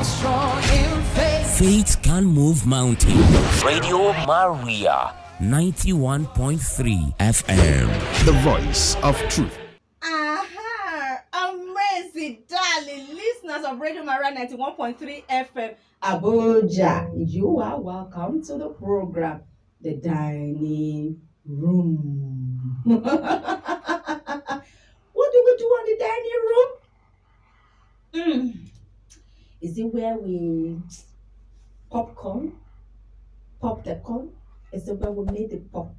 strong in faith. Faith can move mountains. Radio Maria 91.3 FM. The voice of truth. Amazing, darling listeners of Radio Maria 91.3 FM Abuja. You are welcome to the program, The Dining Room. What do we do on the dining room? Is it where we pop the corn? Is it where we make the pop?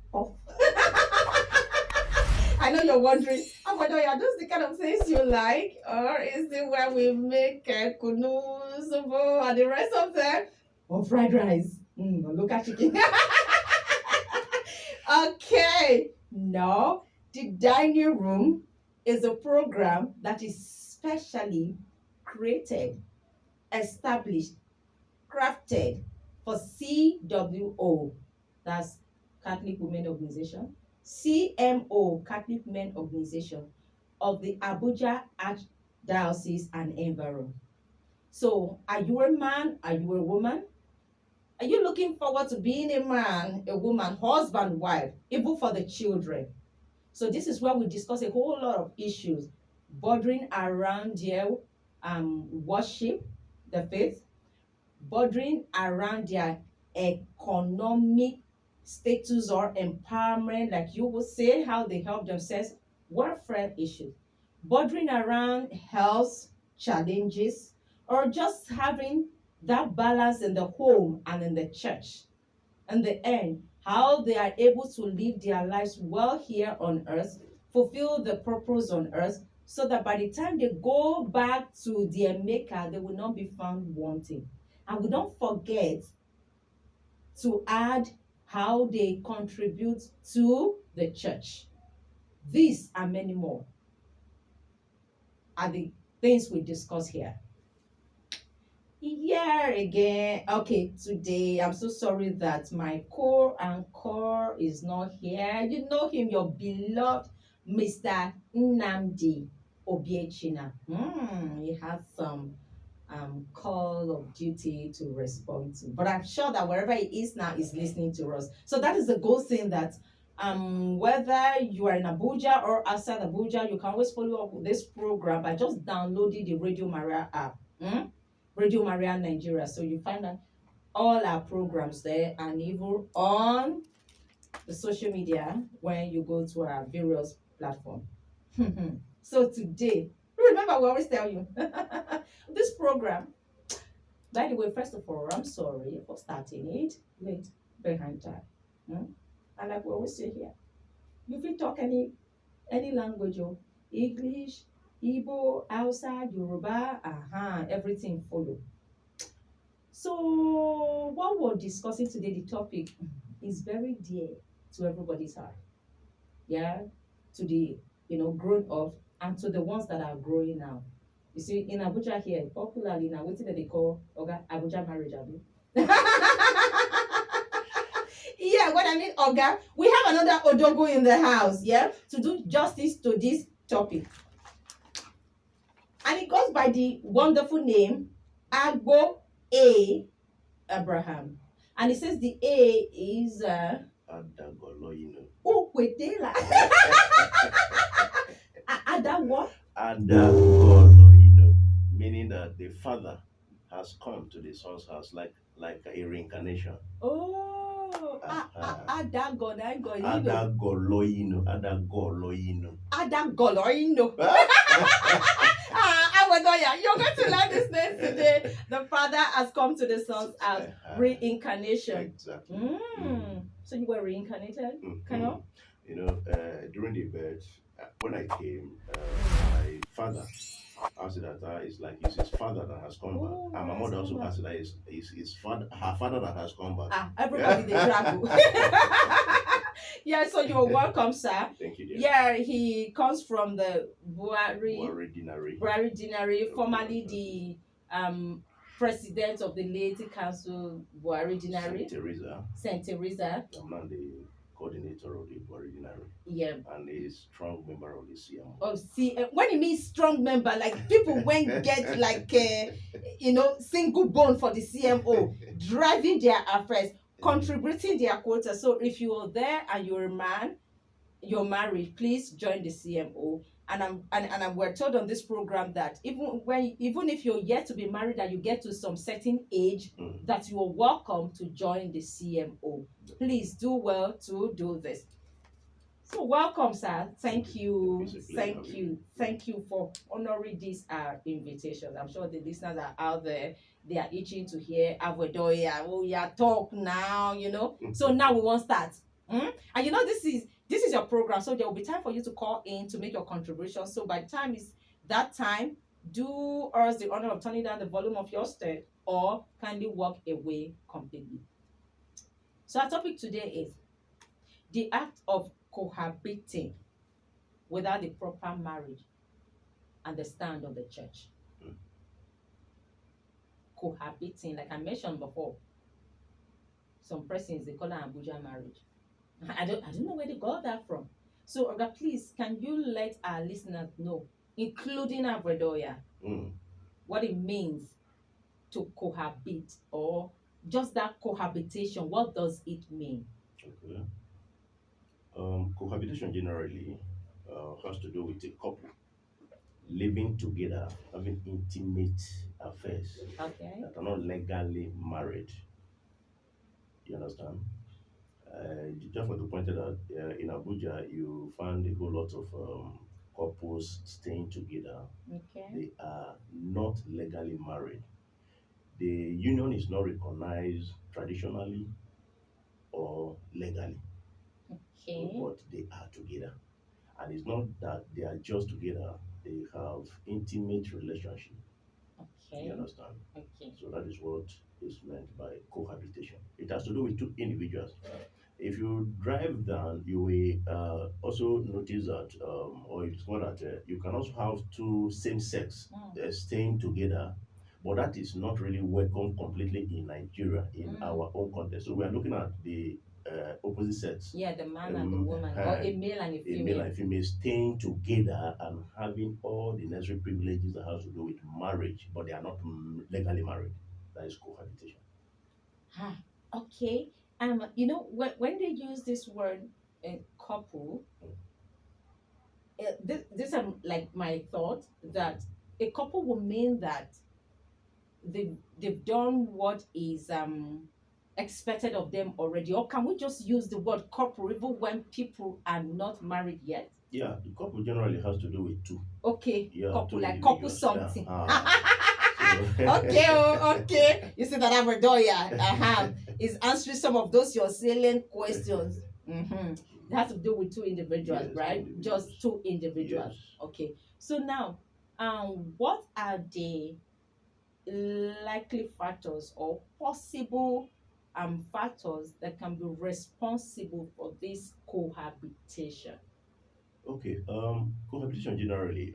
I know you're wondering, are those the kind of things you like? Or is it where we make kunu, zobo, and the rest of them? Or fried rice? Or local chicken? Okay. No, the dining room is a program that is specially created, established, crafted for CWO. That's Catholic Women Organization. CMO, Catholic Men Organization of the Abuja Archdiocese and Environ. So, are you a man? Are you a woman? Are you looking forward to being a man, a woman, husband, wife, even for the children? So, this is where we discuss a whole lot of issues bordering around their worship, the faith, bordering around their economic status or empowerment, like you would say, how they help themselves, welfare issues, bordering around health challenges, or just having that balance in the home and in the church. In the end, how they are able to live their lives well here on earth, fulfill the purpose on earth, so that by the time they go back to their maker, they will not be found wanting. And we don't forget to add how they contribute to the church. These and many more are the things we discuss here. Here again, okay, today I'm so sorry that my core is not here. You know him, your beloved Mr. Nnamdi Obiechina. He has some call of duty to respond to, but I'm sure that wherever he is now is listening to us. So that is the good thing, that whether you are in Abuja or outside Abuja, you can always follow up with this program by just downloading the Radio Maria app, Radio Maria Nigeria. So you find out all our programs there, and even on the social media when you go to our various platforms. So today, remember, we always tell you this program, by the way, first of all, I'm sorry for starting it late behind time. And like we always say here, you can talk any language, English, Igbo, Hausa, Yoruba, everything follow. So what we're discussing today, the topic is very dear to everybody's heart. Yeah, to the grown up and to the ones that are growing now. You see, in Abuja here, popularly now, what they call Abuja marriage, Abi? Yeah, what I mean, Oga, we have another Odogo in the house, yeah, to do justice to this topic. And it goes by the wonderful name Agbo A. Abraham. And it says the A is Adagoloyino. Oh, Kwetela. Ada what? Adagoloyino, meaning that the father has come to the son's house like a reincarnation. Oh, Adagoloyino. You're going to learn this name today. The father has come to the son's house. Reincarnation. Exactly. So you were reincarnated, kind of? During the birth, when I came, my father asked that it's like it's his father that has come back. And my mother also asked that it's his father, her father that has come back. Everybody they travel. Yeah, so you're welcome, sir. Thank you, dear. Yeah, he comes from the Buhari Dinari, formerly the president of the Laity Council, Buhari Dinari. Saint Teresa. I'm not the coordinator of the Buhari Dinari. Yeah. And a strong member of the CM. Oh, see, when you mean strong member, like people when get like single bone for the CMO, driving their affairs, contributing their quota. So if you are there and you're a man, you're married, please join the CMO. And we're told on this program that even if you're yet to be married and you get to some certain age, that you are welcome to join the CMO. Please do well to do this. So welcome, sir. Thank you for honoring this invitation. I'm sure the listeners are out there. They are itching to hear Avodoya. Oh yeah, talk now. So now we won't start. And this is your program, so there will be time for you to call in to make your contribution. So by the time is that time, do us the honor of turning down the volume of your stereo or kindly walk away completely. So our topic today is the act of cohabiting without the proper marriage and the stand of the church. Cohabiting, like I mentioned before, some persons they call it Abuja marriage. I don't know where they got that from. So, Oga, please, can you let our listeners know, including Abredoya, what it means to cohabit, or just that cohabitation? What does it mean? Okay. Cohabitation generally has to do with a couple living together, having intimate affairs that are not legally married. You understand? Just want to point out that in Abuja, you find a whole lot of couples staying together. They are not legally married. The union is not recognized traditionally or legally, but they are together. And it's not that they are just together, they have intimate relationship. You understand? So that is what is meant by cohabitation. It has to do with two individuals. If you drive down, you will also notice that, or you discover that you can also have two same sex staying together, but that is not really welcome completely in Nigeria, in our own context. So we are looking at the opposite sex. Yeah, the man and the woman, or a male and a female. A male and female staying together and having all the necessary privileges that has to do with marriage, but they are not legally married. That is cohabitation. Okay. When they use this word couple, this is like my thought that a couple will mean that they've done what is expected of them already. Or can we just use the word couple even when people are not married yet? Yeah, the couple generally has to do with two. Okay, yeah, couple, like couple something. Yeah. Okay. You see that Aberdoya is answering some of those your salient questions. It has to do with two individuals, yes, right? Just two individuals. Yes. Okay. So now, what are the likely factors or possible factors that can be responsible for this cohabitation? Okay. Cohabitation generally,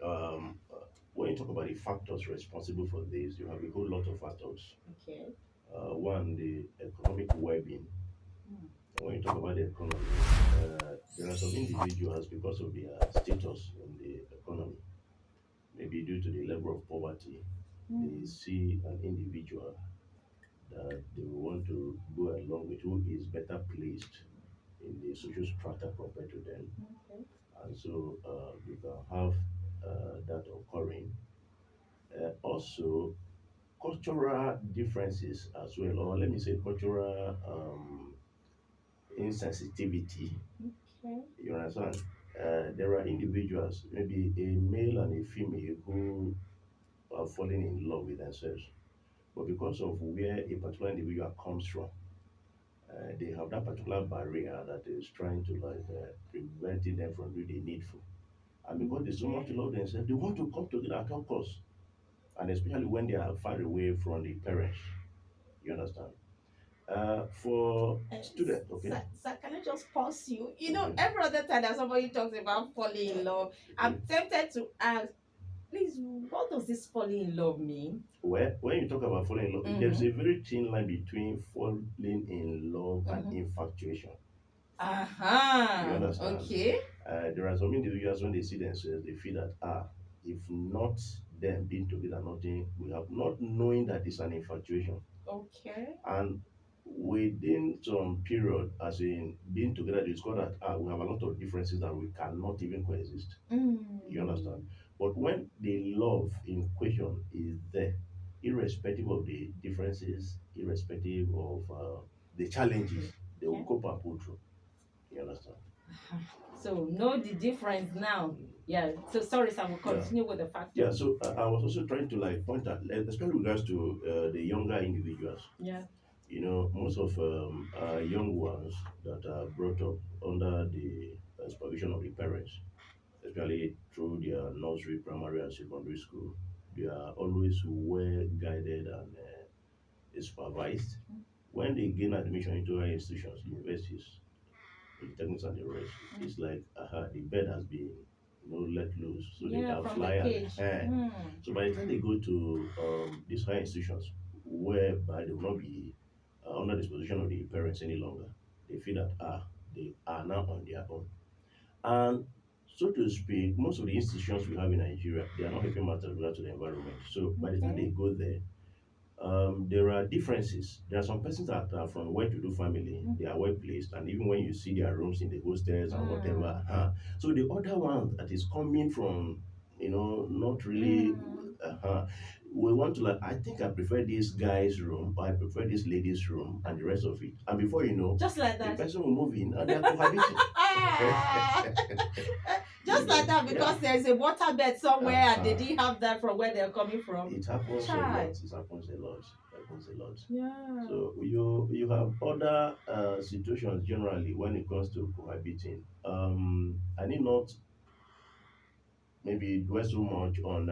when you talk about the factors responsible for this, you have a whole lot of factors. Okay. One, the economic well-being. When you talk about the economy, there are some individuals, because of their status in the economy, maybe due to the level of poverty, they see an individual that they want to go along with who is better placed in the social strata compared to them. Okay. And so you can have that occurring. Also, cultural differences as well, or let me say cultural insensitivity. Okay. You understand? There are individuals, maybe a male and a female, who are falling in love with themselves, but because of where a particular individual comes from, they have that particular barrier that is trying to preventing them from doing the needful. And because they so much love themselves, they want to come together at all costs, and especially when they are far away from the parents. You understand? For students, okay. Sir, can I just pause you? Every other time that somebody talks about falling in love, I'm tempted to ask, please, what does this falling in love mean? Well, when you talk about falling in love, there's a very thin line between falling in love and infatuation. You understand? Okay. There are some individuals, when they see themselves, they feel that if not them being together, nothing we have, not knowing that it's an infatuation. Okay. And within some period, as in being together, they discover that we have a lot of differences that we cannot even coexist. You understand? But when the love in question is there, irrespective of the differences, irrespective of the challenges, they will Okay. cope and pull through. You understand? So know the difference now. Yeah. So sorry, sir. We'll continue with the factor. Yeah, so I was also trying to like point out, especially with regards to the younger individuals. Yeah. You know, most of young ones that are brought up under the supervision of the parents, especially through their nursery, primary, and secondary school, they are always well guided and supervised. When they gain admission into higher institutions, universities, polytechnics, and the rest, it's like the bed has been let loose, so they Yeah, can from fly the and cage. so by the time they go to these higher institutions, whereby they will not be under the supervision of the parents any longer, they feel that they are now on their own. And so to speak, most of the institutions we have in Nigeria, they are not helping matters related to the environment. So by the time they go there, there are differences. There are some persons that are from well-to-do family, they are well placed, and even when you see their rooms in the hostels and whatever, so the other one that is coming from, not really, we want to like, I think I prefer this guy's room, or I prefer this lady's room, and the rest of it. And before you know, Just like the that. person will move in and they are cohabiting. Just like that, because there's a waterbed somewhere and they Uh-huh. didn't have that from where they're coming from. It happens a Child. lot. It happens a lot. It happens a lot. Yeah. So you have other situations generally when it comes to cohabiting. I need not maybe dwell so much on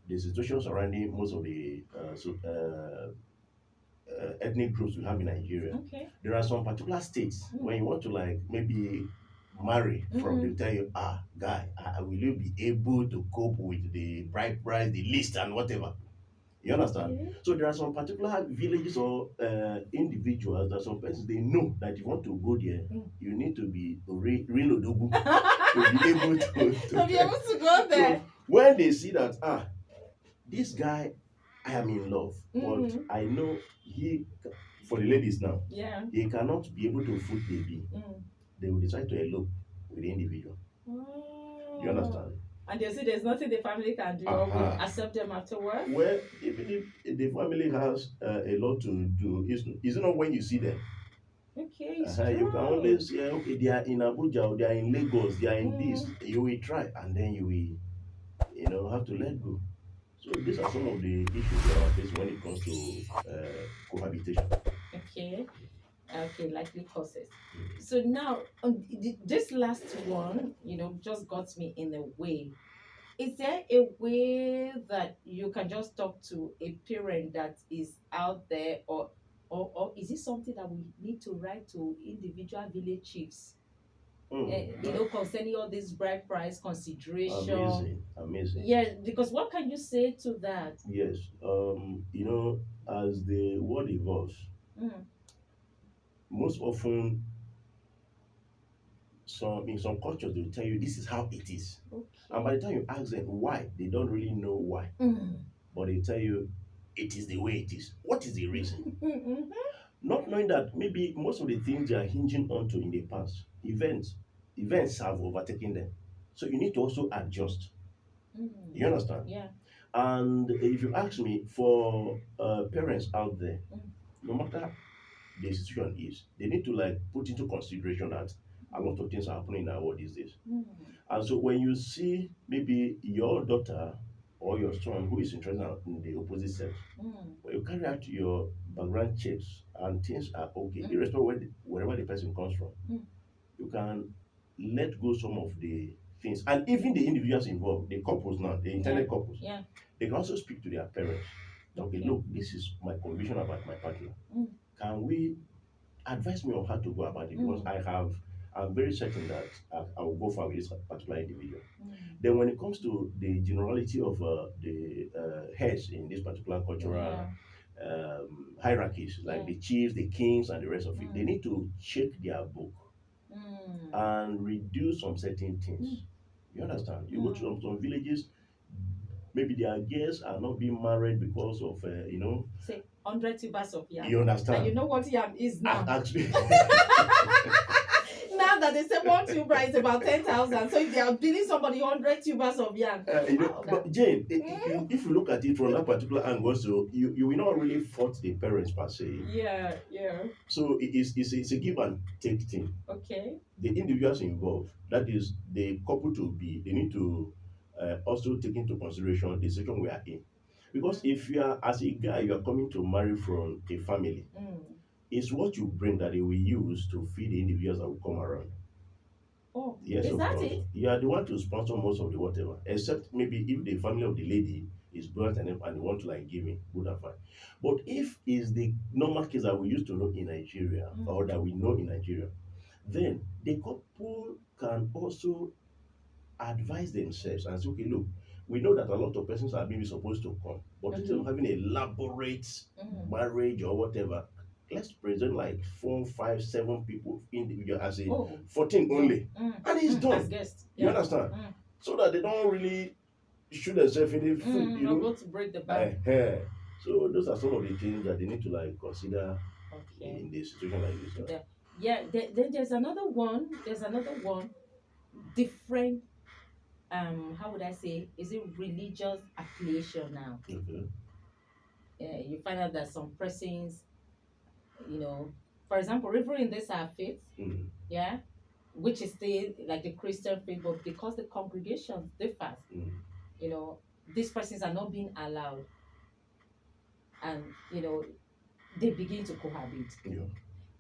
the situation surrounding most of the ethnic groups we have in Nigeria. Okay. There are some particular states when you want to like maybe marry from, they tell you, guy, will you be able to cope with the bride price, the list, and whatever. You understand? Okay. So there are some particular villages or individuals that some persons they know that if you want to go there, you need to be real odogu to be able To be able to go there. So when they see that this guy, I am in love, but I know he, for the ladies now, he cannot be able to foot baby. They will decide to elope with the individual. You understand? And they say there's nothing the family can do, or will accept them afterwards. Well, even if the family has a lot to do, it's not when you see them. Okay, it's you can only say, okay, they are in Abuja, or they are in Lagos, they are in this. You will try, and then you will, have to let go. So these are some of the issues that are faced when it comes to cohabitation. Okay, likely causes. So now, this last one, just got me in a way. Is there a way that you can just talk to a parent that is out there, or is it something that we need to write to individual village chiefs? Concerning all this bride price consideration. Amazing. Yeah, because what can you say to that? Yes, as the world evolves, most often, in some cultures, they will tell you this is how it is. Okay. And by the time you ask them why, they don't really know why. But they tell you it is the way it is. What is the reason? Not knowing that maybe most of the things they are hinging onto in the past, events have overtaken them. So you need to also adjust. You understand? Yeah. And if you ask me, for parents out there, no matter the situation is, they need to like put into consideration that a lot of things are happening in our world these days. And so when you see maybe your daughter or your son who is interested in the opposite sex, when you carry out your background checks and things are okay, irrespective of wherever the person comes from, you can let go some of the things. And even the individuals involved, the couples now, the intended couples, they can also speak to their parents. Okay, look, this is my conviction about my partner. Can we advise me on how to go about it? Because I'm very certain that I will go for with this particular individual. Then when it comes to the generality of the heads in this particular cultural hierarchies, like the chiefs, the kings, and the rest of it, they need to check their book and reduce some certain things. You understand? You go to some villages, maybe their girls are not being married because of Say 100 tubers of yam. you And understand. you know what yam is now. Actually, Now that they say one tuber is about 10,000, so if they are billing somebody 100 tubers of yam, but Jane, if you look at it from that particular angle, so you will not really fault the parents per se. yeah, yeah, So it's a give and take thing. okay, The individuals involved, that is the couple to be, they need to also take into consideration the situation we are in. Because if you are, as a guy, you are coming to marry from a family, it's what you bring that they will use to feed the individuals that will come around. oh, Yes, is of that course. it? You are the one to sponsor most of the whatever, except maybe if the family of the lady is blunt and they want to like give me good and fine. But if it's the normal case that we used to know in Nigeria or that we know in Nigeria, then the couple can also advise themselves and say, okay, look, we know that a lot of persons are maybe supposed to come, but instead of having a elaborate marriage or whatever, let's present like 4, 5, 7 people individual as a Oh, 14 only, and it's as done. guests, You yeah, understand? So that they don't really shoot themselves in the foot, you not know. go to break the bank. So those are some of the things that they need to like consider Okay. in the situation like this. Yeah, then there's another one. There's another one. Different. How would I say? Is it religious affiliation now? Okay. You find out that some persons, you know, for example, even in this our faith, Mm. yeah, which is still like the Christian faith, but because the congregation differs, Mm. you know, these persons are not being allowed, and they begin to cohabit. Yeah.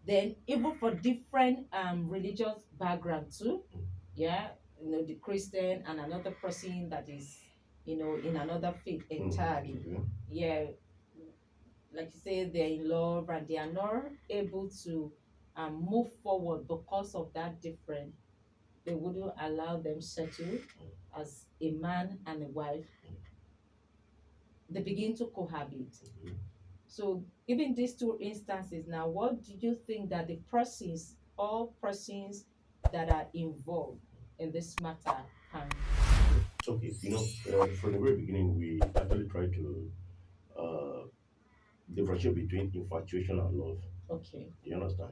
Then even for different religious background too, yeah, the Christian and another person that is in another faith entirely, Okay. yeah, like you say, they're in love and they are not able to move forward because of that difference. They wouldn't allow them settle as a man and a wife. They begin to cohabit. So even these two instances now, what do you think that the persons, all persons that are involved in this matter can Okay, from the very beginning, we actually try to uh, differentiate between infatuation and love. okay. You understand?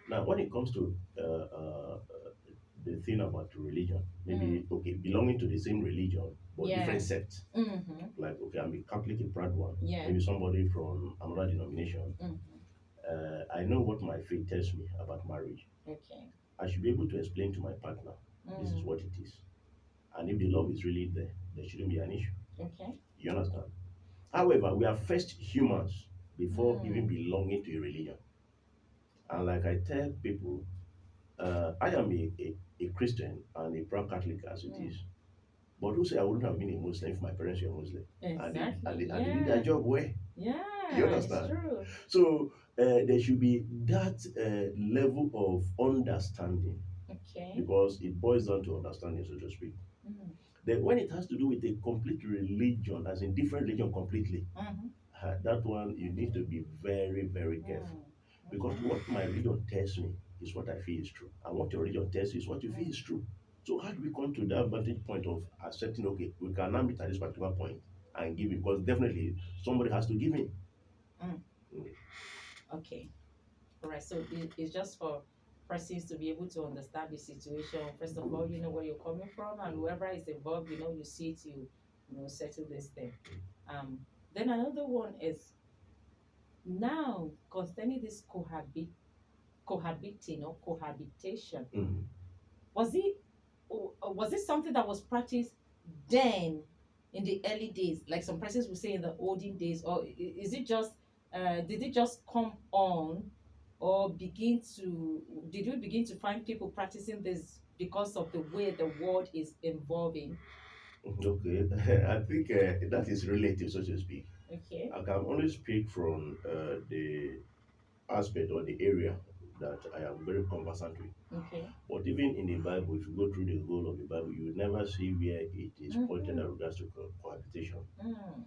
Now, when it comes to the thing about religion, maybe okay, belonging to the same religion but Yeah. different sects. Mm-hmm. Like okay, I'm a Catholic, a proud one. Yeah. Maybe somebody from another denomination. I know what my faith tells me about marriage. Okay. I should be able to explain to my partner, this is what it is. And if the love is really there, there shouldn't be an issue. Okay. You understand? However, we are first humans before even belonging to a religion. And like I tell people, I am a Christian and a proud Catholic as it is. But who say I wouldn't have been a Muslim if my parents were Muslim? Exactly. And they did their job well. Yeah. You understand? It's true. So there should be that level of understanding Okay. because it boils down to understanding, so to speak. Then when it has to do with a complete religion, as in different religion completely, that one you need to be very, very careful. Because what my religion tells me is what I feel is true. And what your religion tells you is what you feel is true. So how do we come to that vantage point of accepting, okay, we can now meet at this particular point and give it? Because definitely somebody has to give in. Okay. All right. So it's just for persons to be able to understand the situation. First of all, you know where you're coming from, and whoever is involved, you see it, settle this thing. Then another one is now concerning this cohabiting or cohabitation. Was it something that was practiced then in the early days, like some persons would say in the olden days, or is it just did it just come on, or did we begin to find people practicing this because of the way the world is evolving? Okay, I think that is relative, so to speak. Okay. I can only speak from the aspect or the area that I am very conversant with. Okay. But even in the Bible, if you go through the whole of the Bible, you will never see where it is pointed at regards to cohabitation.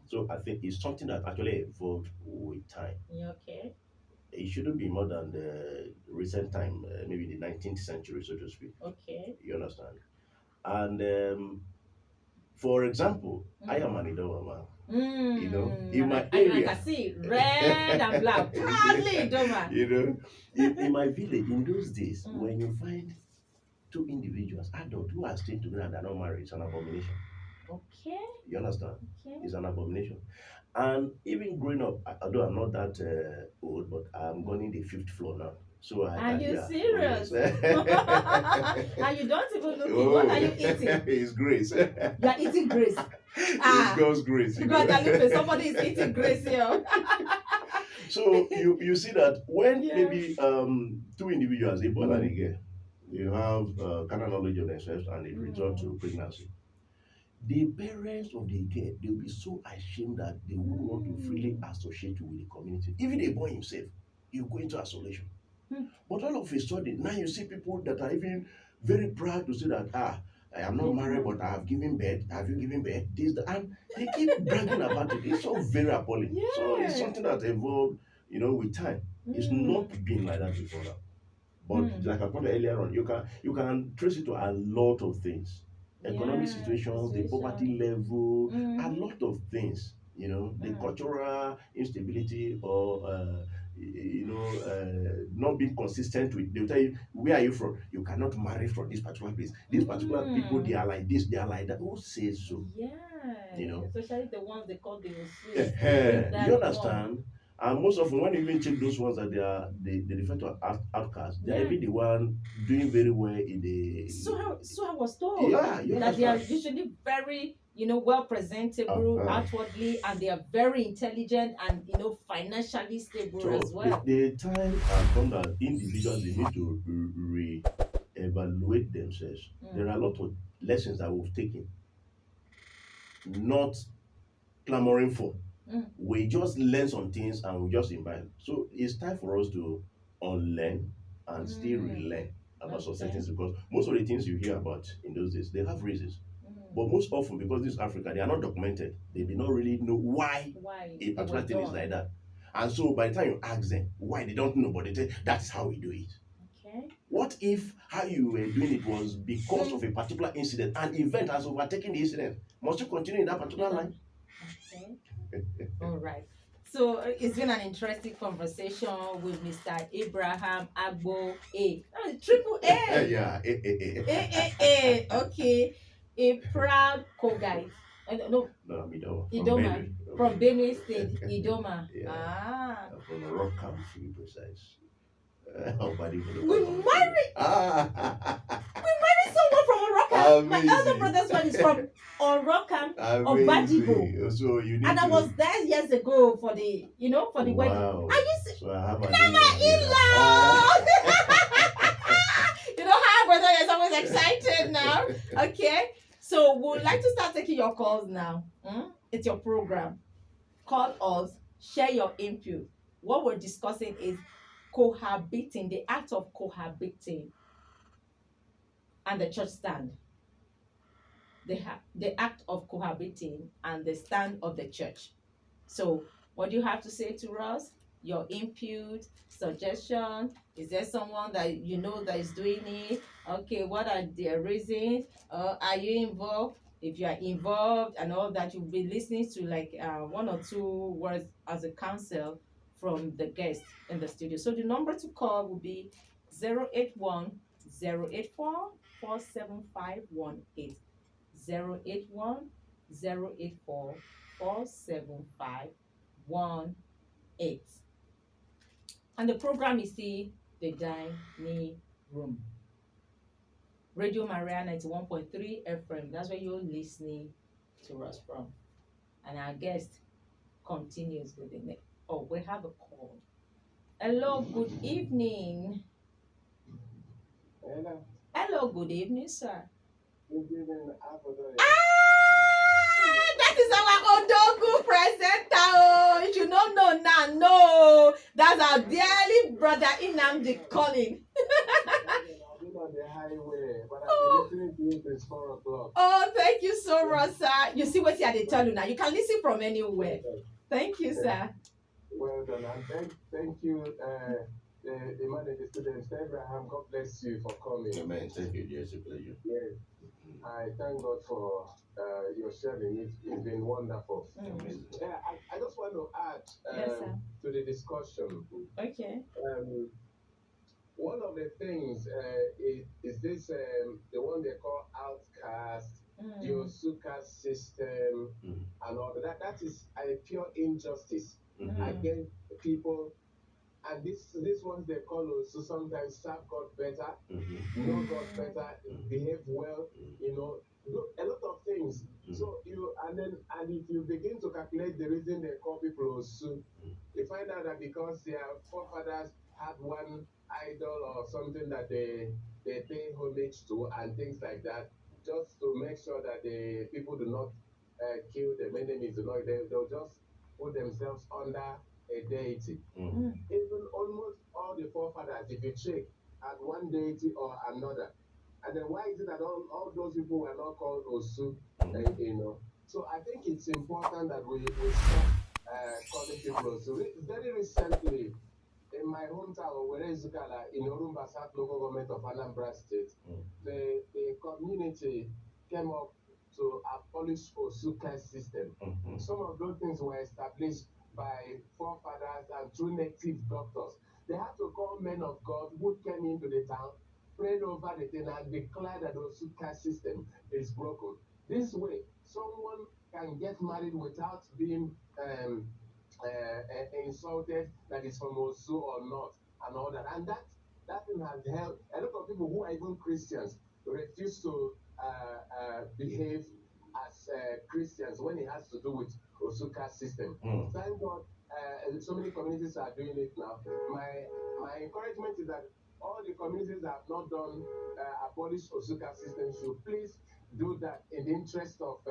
So I think it's something that actually evolved with time. Yeah, okay. It shouldn't be more than the recent time, maybe the 19th century, so to speak. Okay. You understand? And For example, I am an Idoma man. You know, in my I area. can see red and black, proudly Idoma. You know, in my village, in those days, when you find two individuals, adults who are staying together and are not married, it's an abomination. Okay. You understand? Okay. It's an abomination. And even growing up, although I'm not that old, but I'm going in the 5th floor now. So I Are can, you yeah. serious? Oh, yes. And you don't even look it. What are you eating? It's grace. You are eating grace. It's God's grace. You know? God, Luper, somebody is eating grace here. So you see that when Yes. maybe two individuals, a boy and a girl, they have carnal knowledge of themselves and they resort to pregnancy. The parents of the girl, they'll be so ashamed that they wouldn't want to freely associate with the community. Even the boy himself, he'll go into isolation. But all of a sudden, now you see people that are even very proud to say that, I am not married, but I have given birth. Have you given birth? This, that, and they keep bragging about it. It's so very appalling. Yeah. So it's something that evolved, with time. It's not been like that before now. But like I pointed earlier on, you can trace it to a lot of things. Economic situations, the poverty level, a lot of things. The cultural instability or not being consistent with. They'll tell you, where are you from? You cannot marry from this particular place. These particular people, they are like this, they are like that. Who says so? Yeah. Especially the ones they call the You understand? And most often, when you even check those ones that they refer to as outcasts, they are even the one doing very well in the. So I was told Yeah, you that they are understand. usually very well presentable outwardly, and they are very intelligent and financially stable So as well. the time has come that individuals they need to re-evaluate themselves. There are a lot of lessons that we've taken, not clamoring for. We just learn some things and we just imbibe. So it's time for us to unlearn and still relearn about some things, because most of the things you hear about in those days, they have reasons. But most often, because this is Africa, they are not documented. They did not really know why a particular thing is like that. And so by the time you ask them why, they don't know, but they say, that's how we do it. Okay. What if how you were doing it was because of a particular incident, an event has overtaken the incident? Must you continue in that particular line? Okay. All right. So it's been an interesting conversation with Mr. Abraham Agbo A. Oh, triple A. Yeah. A. Okay. A proud co-guide. No, Idoma. From Benue State, Idoma. Yeah. From Rock Camp, to be precise. We married someone from Oroka. My elder brother's one is from Oroka or Bajibo. So you need and I was there years ago for the wedding. Wow. I used to So I have in-law. You know how brother is always excited now. Okay. So we'd like to start taking your calls now. It's your program. Call us, share your input. What we're discussing is cohabiting, the act of cohabiting, and the church stand. The act of cohabiting and the stand of the church. So what do you have to say to us? Your input, suggestion. Is there someone that you know that is doing it? Okay, what are their reasons? Are you involved? If you are involved and all that, you'll be listening to like one or two words as a counsel from the guest in the studio. So the number to call will be 081 084 47518. 081 084 47518. And the program is the Dining Room. Radio Maria 91.3 FM. That's where you're listening to us from. And our guest continues with the next. Oh, we have a call. Hello, good evening. Hello. Hello, good evening, sir. Good evening, APOSTOLIC. That is our Odogu presenter. Oh, you should not know now. No, that's our dearly brother Inamdi calling. I've been on the highway, but I've been listening to it since 4 o'clock. Oh, thank you so much, sir. You see what they tell you now. You can listen from anywhere. Thank you, sir. Well done, and thank you, the man and the students. Abraham, God bless you for coming. Amen. Thank you. Yes, a pleasure. Yes, I thank God for your sharing. It's been wonderful. Amazing. Yeah, I just want to add Yes, sir. to the discussion. Okay. One of the things is this the one they call outcast, the Osuka system, and all that. That is a pure injustice against people. And this ones they call also sometimes serve God better, know God better, behave well, do a lot of things. So and if you begin to calculate the reason they call people Osu, you find out that because their forefathers had one idol or something that they pay homage to and things like that, just to make sure that the people do not kill them enemies, they'll just put themselves under a deity. Even almost all the forefathers, if you check, had one deity or another. And then why is it that all those people were not called Osu? So I think it's important that we stop calling people Osu. Very recently, in my hometown of Werezukala, in Orumba South Local Government of Anambra State, the community came up to abolish Osuka system. Some of those things were established by forefathers and through native doctors. They had to call men of God who came into the town, prayed over the thing, and declared that the Osuka system is broken. This way, someone can get married without being insulted that is from Osu or not, and all that. And that thing has helped a lot of people who are even Christians refuse to behave as Christians when it has to do with Osuka system. Thank God, so many communities are doing it now. My encouragement is that all the communities that have not done abolish Osuka system should please do that in the interest of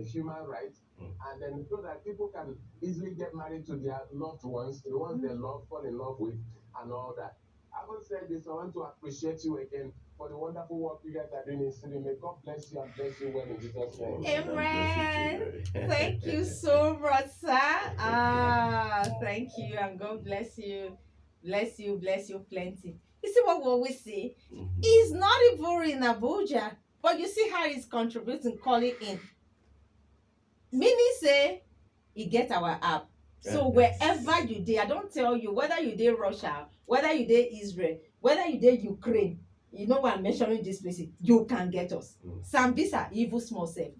human rights, and then so that people can easily get married to their loved ones, the ones they love, fall in love with, and all that. Having said this, I want to appreciate you again for the wonderful work you guys are doing in Sydney. May God bless you and bless you well in Jesus' name. Amen. Thank you so much, sir. Thank you, and God bless you. Bless you plenty. You see what we always say? He's not even in Abuja, but you see how he's contributing, calling in. Meaning say, he get our app. So wherever you dey, I don't tell you whether you dey Russia, whether you dey Israel, whether you dey Ukraine, you know why I'm mentioning this places, you can get us. Sambisa, even small self,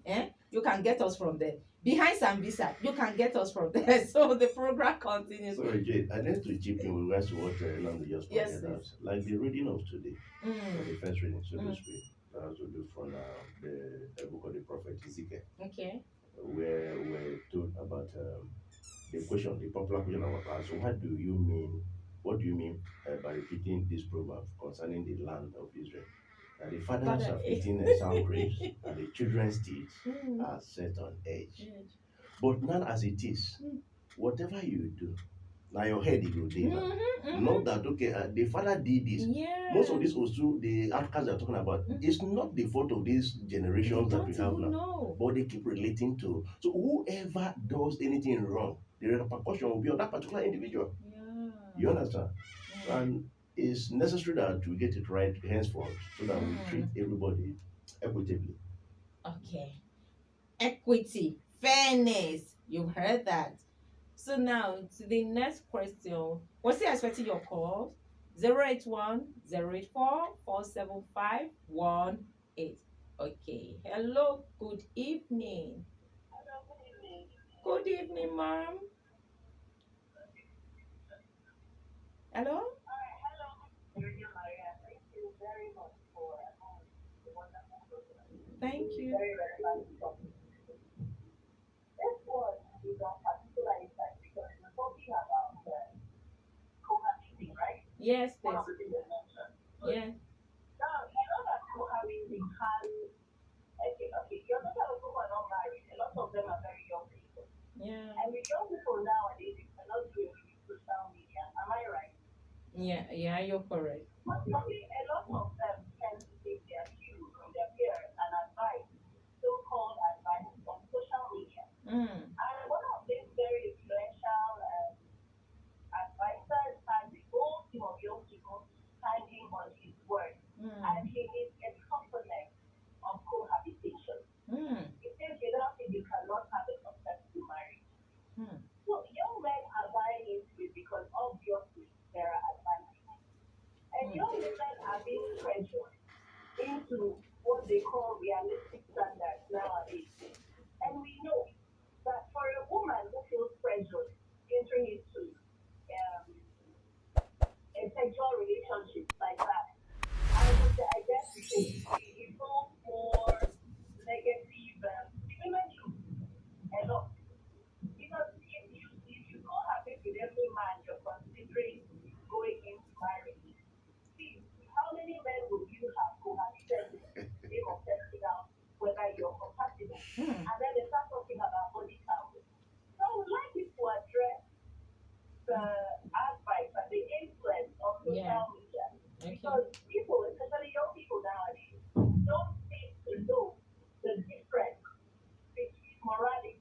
you can get us from there. Behind Sambisa, you can get us from there. So the program continues. Sorry, Jade, I need to chip in with regards to what Nando just pointed out. Like the reading of today, the first reading, so to speak, that has to do from the book of the prophet Ezekiel. Okay. Where we're told about the question, the popular question about us. So what do you mean? What do you mean by repeating this proverb concerning the land of Israel? That the fathers have eaten sour grapes, and the children's teeth are set on edge. But now as it is, whatever you do, now your head it will deliver. Not that okay, the father did this. Most of these also the outcasts they're talking about, it's not the fault of these generations that we have now. But they keep relating to. So whoever does anything wrong, the repercussion will be on that particular individual. You understand? And it's necessary that we get it right henceforth so that we treat everybody equitably. Okay. Equity, fairness. You've heard that. So now to the next question. We're still expecting your calls. 081-084-475-18. Okay. Hello, good evening. Good evening, ma'am. Hello? Thank you. This one is a particular insight because we're talking about cohabiting, right? Yes, One please. of the things I mentioned. Yeah. Now, you know that cohabiting has, okay, you're talking about people who are not married. A lot of them are very young people. Yeah. And with young people nowadays, you cannot do it with social media. Am I right? Yeah, you're correct. But I think a lot of them tend to take their cues from their parents and advice, so-called advice on social media. And one of these very influential advisors had So young men are buying into it because obviously there are advantages. And young women are being pressured into what they call realistic standards nowadays. And we know that for a woman who feels pressured entering into a sexual relationship like that, I guess to say it involves more negative women should a lot. Because if you cohabit with every man you're considering going into marriage, see how many men would you have cohabited with in the name of testing out whether you're compatible? And then they start talking about body count. So I would like you to address the advice and the influence of social media. Because people, especially young people nowadays, don't seem to know the difference between morality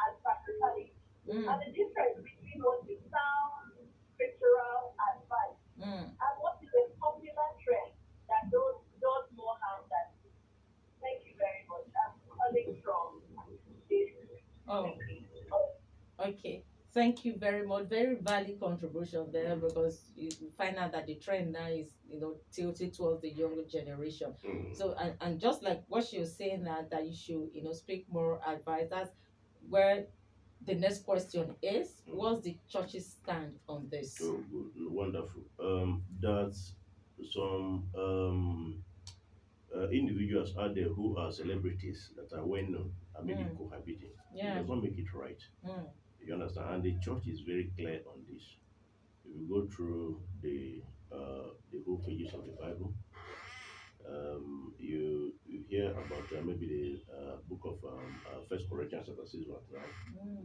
and practicality. And the difference between what is sound scriptural advice and what is a popular trend that does more harm than good. Thank you very much. I'm calling from this. Okay. Thank you very much. Very valid contribution there, because you find out that the trend now is, tilted towards the younger generation. So, and just like what she was saying, that you should, speak more advice. That's where the next question is: what's the church's stand on this? Oh, good, wonderful. That's some individuals out there who are celebrities that are well known and maybe cohabiting. It Yeah. does not make it right. You understand? And the church is very clear on this. If you go through the whole pages of the Bible, you hear about maybe the book of First Corinthians chapter 6 verse 9,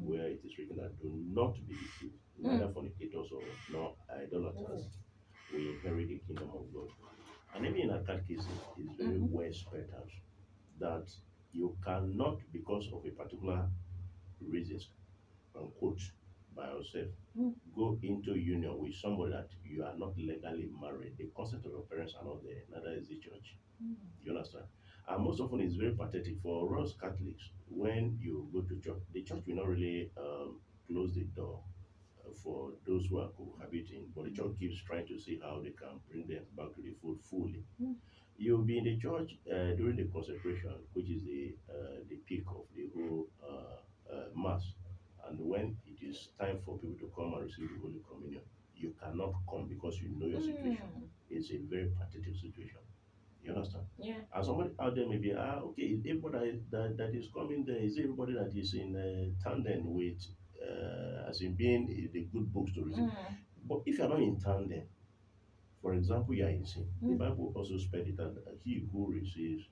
where it is written that do not be deceived, neither fornicators or nor idolaters will inherit the kingdom of God. And even in our catechism, it's very well spelled out that you cannot, because of a particular reason, unquote, by yourself, go into union with somebody that you are not legally married. The consent of your parents are not there, neither is the church. You understand? And most often it's very pathetic for us Catholics. When you go to church, the church will not really close the door for those who are cohabiting, but the church keeps trying to see how they can bring them back to the fold fully. You'll be in the church during the consecration, which is the peak of the whole mass. And when it is time for people to come and receive the Holy Communion, you cannot come because you know your situation. It's a very pathetic situation. You understand? Yeah. And somebody out there may be, okay, everybody that is coming there is everybody that is in tandem with, as in being the good books to receive. But if you are not in tandem, for example, you are in sin. The Bible also spelled it out that he who receives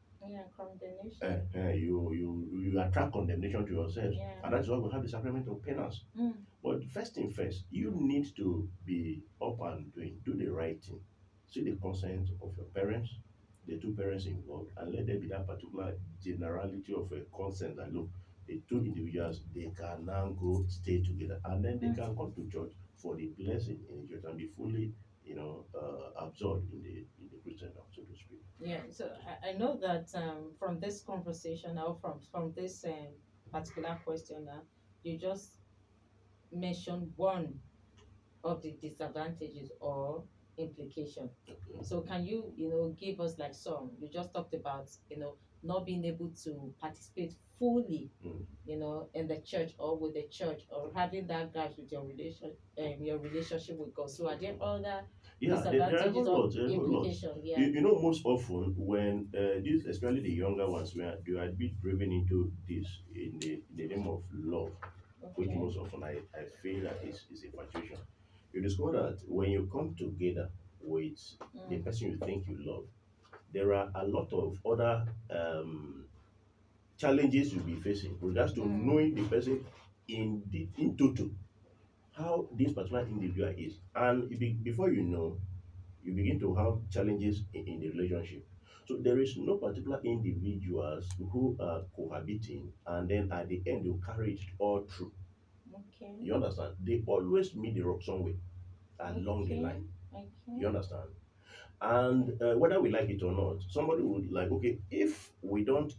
Condemnation. you attract condemnation to yourself. Yeah. And that's why we have the sacrament of penance. But first thing first, you need to be up and do the right thing. See the consent of your parents, the two parents involved, and let there be that particular generality of a consent that look, the two individuals they can now go stay together, and then they can come to church for the blessing in the church and be fully, absorbed in the Christendom, so to speak. Yeah, so I know that from this conversation, or from this particular question, you just mentioned one of the disadvantages or implication. Okay. So can you, give us like some? You just talked about, not being able to participate fully, in the church or with the church, or having that gap with your relationship with God. So are there other Yeah, there are a disadvantages whole or lot. There are a whole lot. implications? Yeah. Most often when these, especially the younger ones, where they are a bit driven into this in the name of love, which Okay. most often I feel that is infatuation. You discover that when you come together with the person you think you love, there are a lot of other challenges you'll be facing with regards to knowing the person in total, how this particular individual is, and before you know, you begin to have challenges in the relationship. So there is no particular individuals who are cohabiting and then at the end you carry it all through. Okay. You understand? They always meet the rock somewhere along the line. Okay. You understand? And whether we like it or not, somebody would like, okay, if we don't,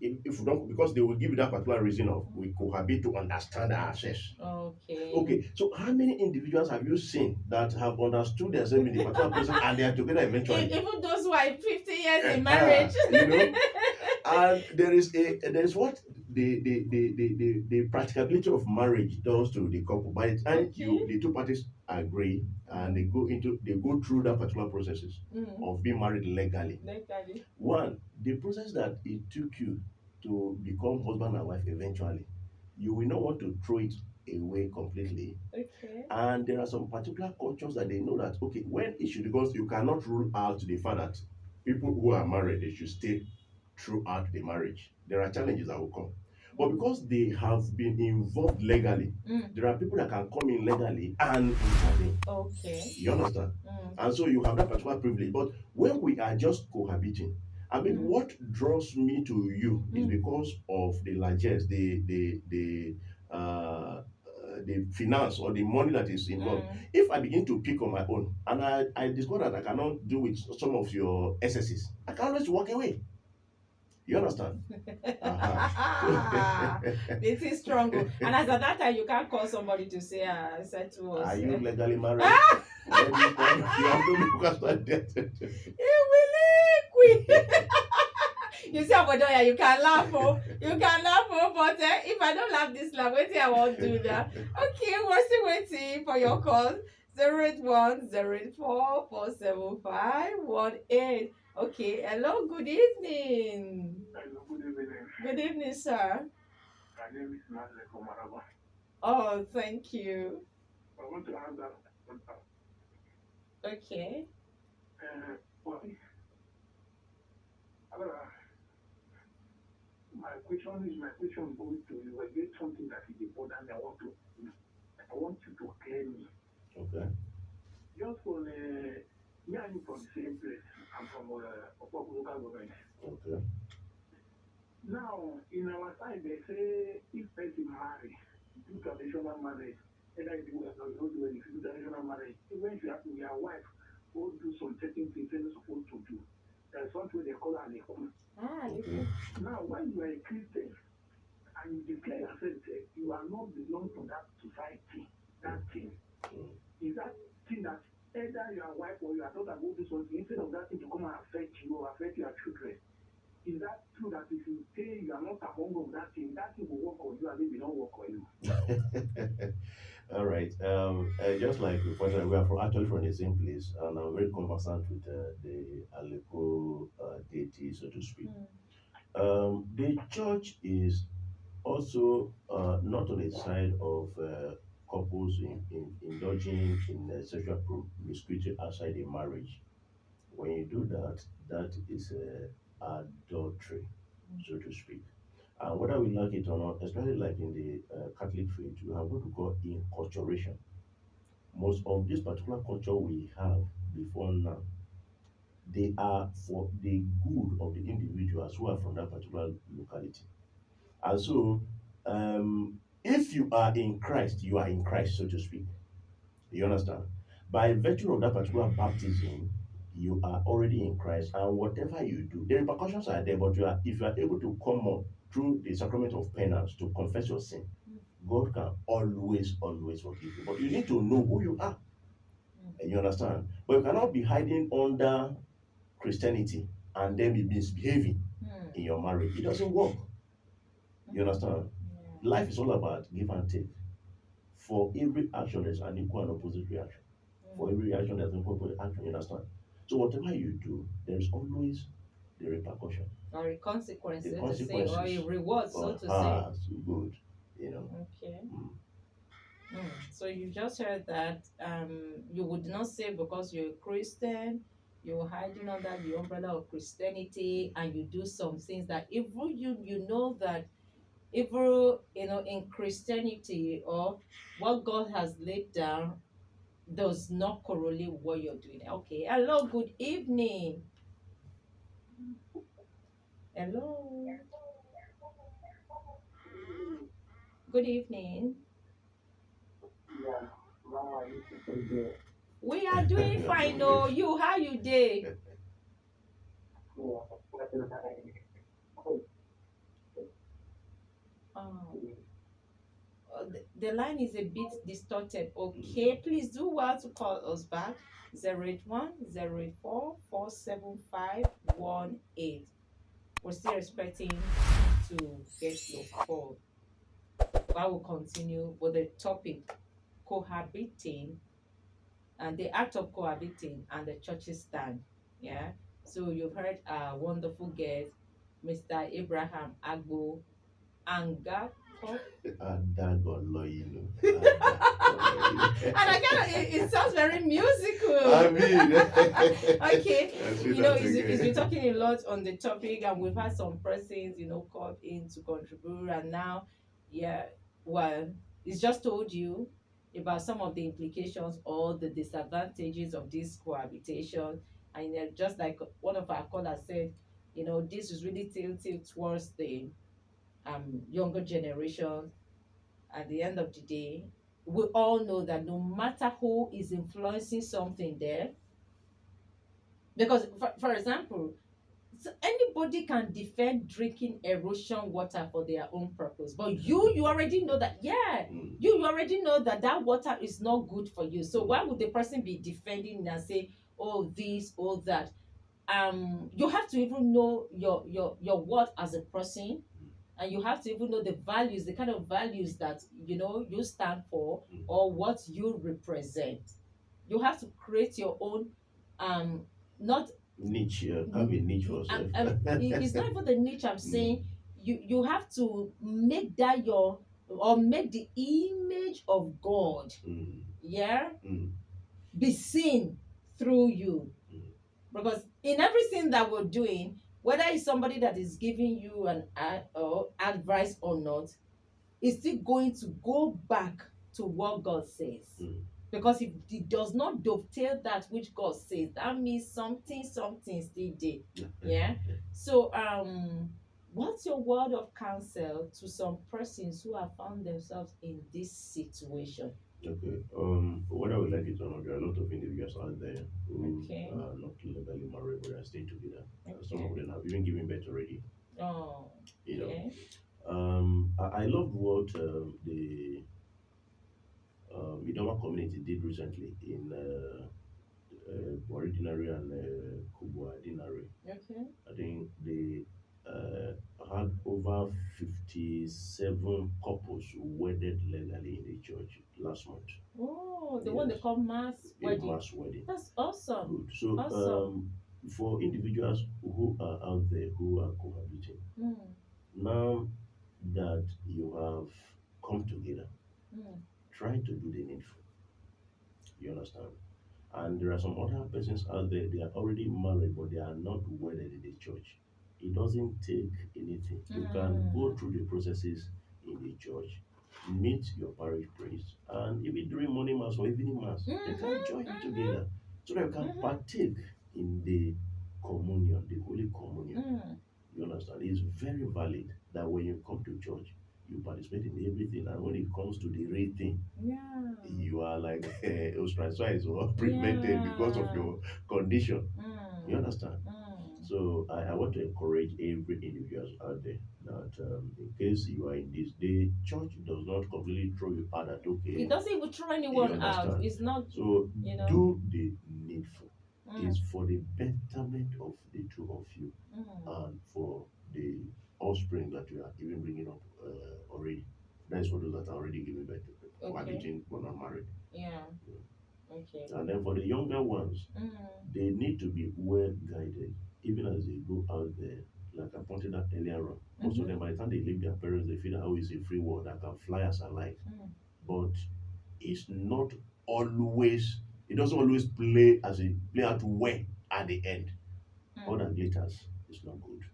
because they will give you that particular reason of we cohabit to understand ourselves. Okay. Okay, so how many individuals have you seen that have understood themselves in the particular person and they are together eventually? Even those who are 50 years in marriage. You know, and there is what the practicability of marriage does to the couple. By the time the two parties agree and they go through that particular processes of being married legally. One, the process that it took you to become husband and wife eventually, you will not want to throw it away completely. Okay. And there are some particular cultures that they know that, okay, when it should, because you cannot rule out the fact that people who are married, they should stay throughout the marriage. There are challenges that will come. But because they have been involved legally, there are people that can come in legally and intervene. Okay. You understand? And so you have that particular privilege. But when we are just cohabiting, I mean, what draws me to you is because of the largesse, the finance or the money that is involved. If I begin to pick on my own and I discover that I cannot do with some of your excesses, I can always walk away. You understand? This is strong. And as at that time, you can't call somebody to say, I said to us. Are you legally married? You have to look after that. You see, Abodoya, you can laugh, but if I don't laugh this laugh, wait till I won't do that. Okay, we're still waiting for your call. 08104475118. Okay, hello, good evening. Hello, good evening. Good evening, sir. My name is Mazle from Maraba. Oh, thank you. I want to ask that. Okay. My question goes to you. I get something that is important. I want you to clear me. Okay. Just for me and you from the same place. I'm from local government. Okay. Now, in our side, they say if person marry, do traditional marriage, either if you don't do any traditional marriage, even if you have to be a wife, go do some certain things you're supposed to do. There's something they call an equal. Now, when you are a Christian and you declare yourself that you are not belong to that society, that thing, is that thing that either your wife or your daughter go do something, instead of that thing to come and affect you or affect your children, is that true that if you say you are not among of that thing will work on you and it will not work on you? All right. Just like we pointed out, we are actually from the same place, and I'm very conversant with the Aleko deity, so to speak. The church is also not on the side of couples indulging in sexual promiscuity outside a marriage. When you do that, that is adultery, so to speak. And whether we like it or not, especially like in the Catholic faith, we have what we call inculturation. Most of this particular culture we have before now, they are for the good of the individuals who are from that particular locality. And so, if you are in Christ, you are in Christ, so to speak. You understand? By virtue of that particular baptism, you are already in Christ, and whatever you do, the repercussions are there. But if you are able to come up through the sacrament of penance to confess your sin, God can always forgive you. But you need to know who you are. And you understand? But you cannot be hiding under Christianity and then be misbehaving in your marriage. It doesn't work. You understand? Life is all about give and take. For every action, there's an equal and opposite reaction. For every reaction, there's an equal and opposite action. You understand? So whatever you do, there's always the repercussion. Or a consequence, The so to say, consequences. or a reward, so to say. So good. You know. Okay. So you just heard that you would not say because you're a Christian, you're hiding under the umbrella of Christianity, and you do some things that even you know that even in Christianity or what God has laid down does not correlate with what you're doing. Okay. Hello, good evening. Hello. Good evening. Yeah, now I used to say that. We are doing fine. Oh, you, how you day? Oh, the line is a bit distorted. Okay, please do well to call us back. 081-084-475-18. We're still expecting to get your call. I will continue with the topic cohabiting and the act of cohabiting and the church's stand. Yeah. So you've heard our wonderful guest, Mr. Abraham Agbo Anga. Adagoloyino. And I kind of it sounds very musical. I mean, Okay, I see you know, that he's again. been talking a lot on the topic, and we've had some persons, called in to contribute, and now, yeah, well, he's just told you about some of the implications or the disadvantages of this cohabitation, and just like one of our callers said, this is really tilted towards the younger generation. At the end of the day, we all know that no matter who is influencing something there, because for example, anybody can defend drinking erosion water for their own purpose, but you already know that, yeah, you already know that that water is not good for you. So why would the person be defending and say, oh this, oh that? You have to even know your worth as a person, and you have to even know the values, the kind of values that you stand for, or what you represent. You have to create your own not Niche, have a niche for yourself. it's not even the niche. I'm saying you have to make that your, or make the image of God, yeah, be seen through you. Because in everything that we're doing, whether it's somebody that is giving you an or advice or not, it's still going to go back to what God says. Because if it does not dovetail that which God says, that means something still did. Yeah. So what's your word of counsel to some persons who have found themselves in this situation? Okay. What I would like you to know, there are a lot of individuals out there who Okay. are not legally married but are staying together. Some Okay. of them have even given birth already. Oh, You know. okay. I love what the Idoma community did recently in Ordinary and Kubwa Ordinary. Okay. I think they had over 57 couples wedded legally in the church last month. Oh, the one they call mass A wedding. mass wedding. That's awesome. Good. So, Awesome. for individuals who are out there who are cohabiting, now that you have come together, try to do the needful. You understand? And there are some other persons out there, they are already married, but they are not wedded in the church. It doesn't take anything. You can go through the processes in the church, meet your parish priest, and even during morning mass or evening mass, they can join you together so that you can partake in the communion, the Holy Communion. You understand? It's very valid that when you come to church, you participate in everything, and when it comes to the real thing, you are like ostracized or prevented because of your condition. You understand? So I want to encourage every individual out there that in case you are in this, the church does not completely throw you out at okay. It doesn't even throw anyone out. It's not. So do the needful. It's for the betterment of the two of you and for the offspring that you are even bringing up already. That is for those that are already giving birth to cohabiting but not married. Yeah. Okay. And then for the younger ones, they need to be well guided, even as they go out there. Like I pointed out earlier on, most of them, by the time they leave their parents, they feel that it's a free world that can fly as a light. But it's not always, it doesn't always play out well at the end. All that glitters is not good.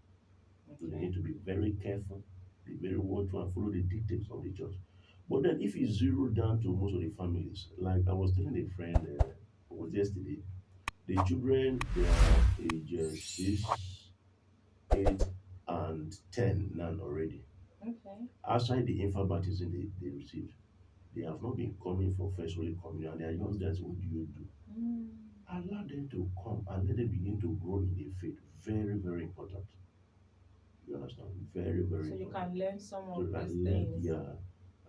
So they need to be very careful, be very watchful, and follow the dictates of the church. But then, if you zero down to most of the families, like I was telling a friend, was yesterday, the children, they are ages 6, 8, and 10 now already. Okay. Outside the infant baptism they received, they have not been coming for first Holy Communion, and they are young guys. What do you do? Allow them to come and let them begin to grow in the faith. Very, very important. You understand? Very, very So you important. can learn some So of that these learn, things. yeah,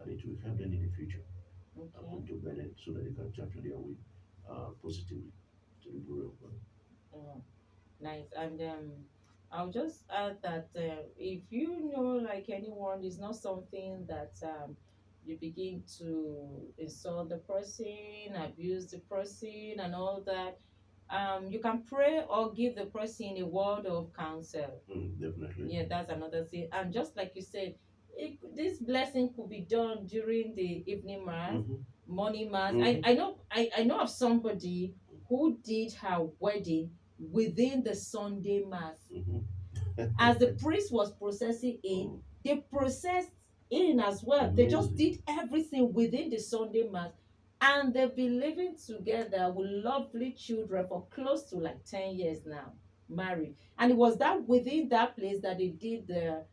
and it will help them in the future and Okay. put to better so that they can chapter their way positively to the glory of God. Mm, nice. And I'll just add that if you know, like anyone, is not something that you begin to insult the person, abuse the person, and all that. You can pray or give the person a word of counsel. Definitely. Yeah, that's another thing. And just like you said, this blessing could be done during the evening mass, Mhm. morning mass. Mhm. I know of somebody who did her wedding within the Sunday mass. Mhm. As the priest was processing in, Oh, they processed in as well. They just amazing. did everything within the Sunday mass. And they've been living together with lovely children for close to like 10 years now, married. And it was that within that place that they did the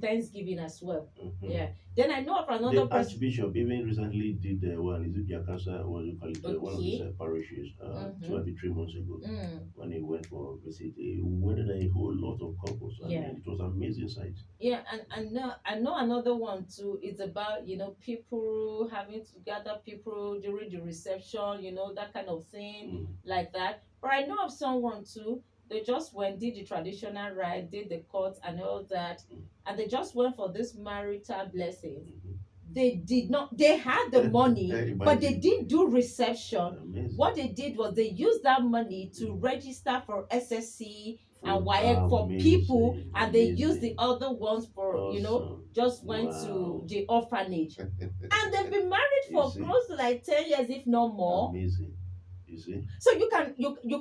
Thanksgiving as well. Mhm. Yeah. Then I know of another The person. Archbishop even recently did one, is it Biakasa, what do you call it, one of his Okay. parishes, Mm-hmm. 2 or 3 months ago, Mm. when he went for a visit. He wedded a whole lot of couples. I Yeah. mean, it was an amazing sight. Yeah, and I know another one too. It's about people having to gather people during the reception, that kind of thing, Mm. like that. But I know of someone too. They just went, did the traditional rite, did the court and all that, Mm. and they just went for this marital blessings. Mhm. They did not. They had the money, but they Imagine. didn't do reception. Amazing. What they did was they used that money to register for SSC and For WAEC for people, amazing, and they used the amazing. other ones for Awesome. just went to Wow. the orphanage, and they've been married You for see? close to like 10 years, if not more. Amazing. You see? So you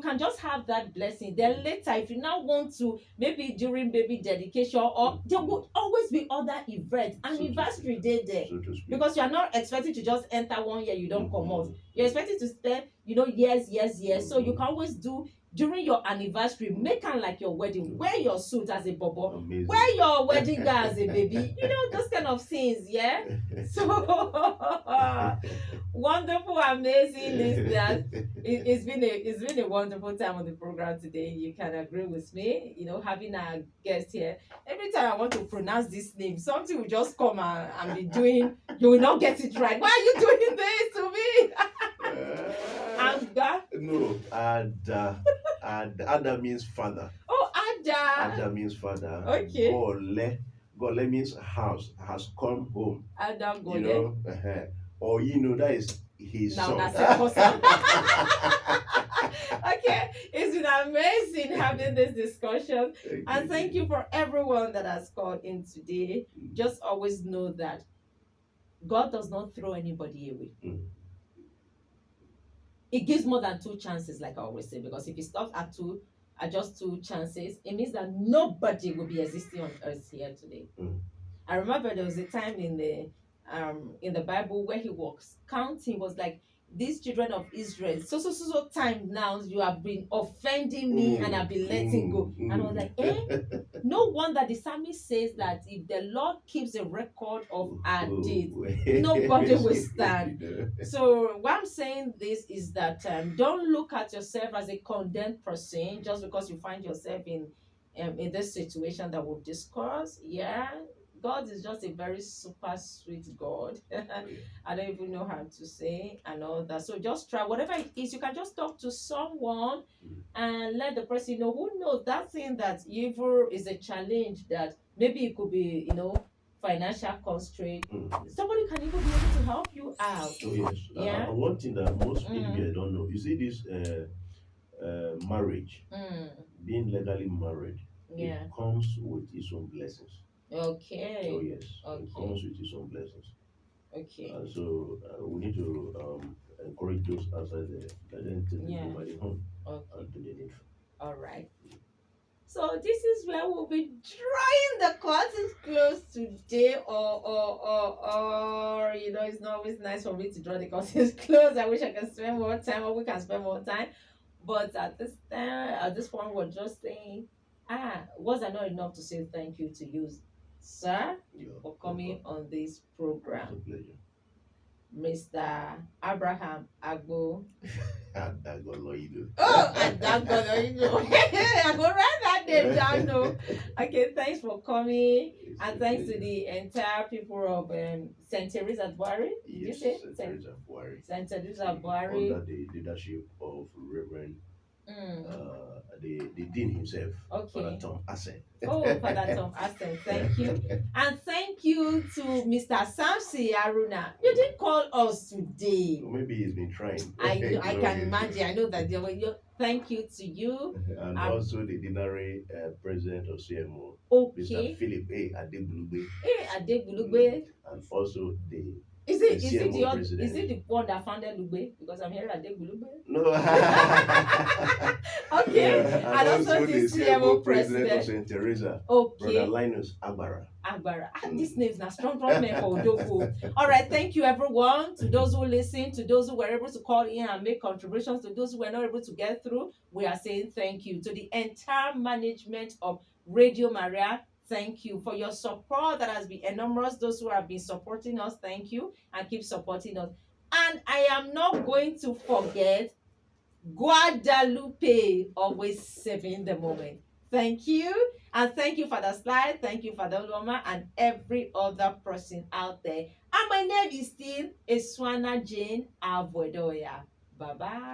can just have that blessing. Then later, if you now want to, maybe during baby dedication, or there would always be other events, So to anniversary speak. day there. So to speak. Because you are not expected to just enter one year, you don't come out. Mhm. You're expected to spend, years. So you can always do during your anniversary, make it like your wedding, wear your suit as a bobo, Amazing. wear your wedding gown as a baby, those kind of things, yeah. So wonderful, amazing is that it's been a wonderful time on the program today. You can agree with me, having a guest here. Every time I want to pronounce this name, something will just come and be doing. You will not get it right. Why are you doing this to me? Anga. No, Ada means father. Oh, Ada. Ada means father. Okay. Gole means house, has come home. Ada Gole. Or that is his Now son. that's impossible. Okay, it's been amazing having this discussion. And thank you for everyone that has called in today. Just always know that God does not throw anybody away. Mm. It gives more than 2 chances, like I always say, because if it stops at just 2 chances, it means that nobody will be existing on earth here today. Mm. I remember there was a time in the Bible where he was counting, was like, these children of Israel, so time now you have been offending me and I've been letting go. And I was like, no wonder the psalmist says that if the Lord keeps a record of our deeds, nobody will stand. So what I'm saying this is that don't look at yourself as a condemned person just because you find yourself in this situation that we've discussed. Yeah, God is just a very super sweet God. I don't even know how to say and all that. So just try whatever it is. You can just talk to someone and let the person know. Who knows, that thing that evil is a challenge, that maybe it could be, financial constraint. Somebody can even be able to help you out. Oh yes. Yeah. One thing that most India don't know, you see this marriage, being legally married, Yeah. it comes with its own blessings. Okay. Oh yes. Okay. It comes with its own blessings. Okay. So we need to encourage those outside there. Let them take the by the horn and do the needful. All right. So this is where we'll be drawing the curtains close today, or it's not always nice for me to draw the curtains close. I wish I can spend more time, or we can spend more time. But at this point, we're just saying, was I not enough to say thank you to you, sir, for coming on this program? It's a pleasure. Mr. Abraham Agbo, Adagoloido. Oh, and that God, you know. I go write that name down. No. Okay, thanks for coming. It's And a thanks to pleasure. the entire people of St. Teresa Buari. Did you Yes, say? Teresa Buari. St. Teresa Under Buari. the leadership of Reverend Mm. the dean himself, Okay. Father Tom Asen. Oh, Father Tom Aston, thank you. And thank you to Mr. Samsi Aruna. You didn't call us today. So maybe he's been trying. I know, I can Glory. imagine. I know that there were you. Thank you to you. And also the Dinari president of CMO, Okay. Mr. Philip A. Adegbulugbe. Adegbulugbe. And also the Is it the is it CMO the president. is it the one that founded Lugbe? Because I'm hearing Adegbulugbe. No. Okay. Yeah, And also the CMO president of president. St. Teresa, Okay. Brother Linus Agbara. Agbara. These names are strong men for Odogu. All right, thank you everyone. To those who listened, to those who were able to call in and make contributions, to those who were not able to get through, we are saying thank you. To the entire management of Radio Maria, thank you for your support that has been enormous. Those who have been supporting us, thank you, and keep supporting us. And I am not going to forget Guadalupe, always saving the moment. Thank you. And thank you, Father Slide. Thank you, Father Loma, and every other person out there. And my name is still Eswana Jane Avodoya. Bye-bye.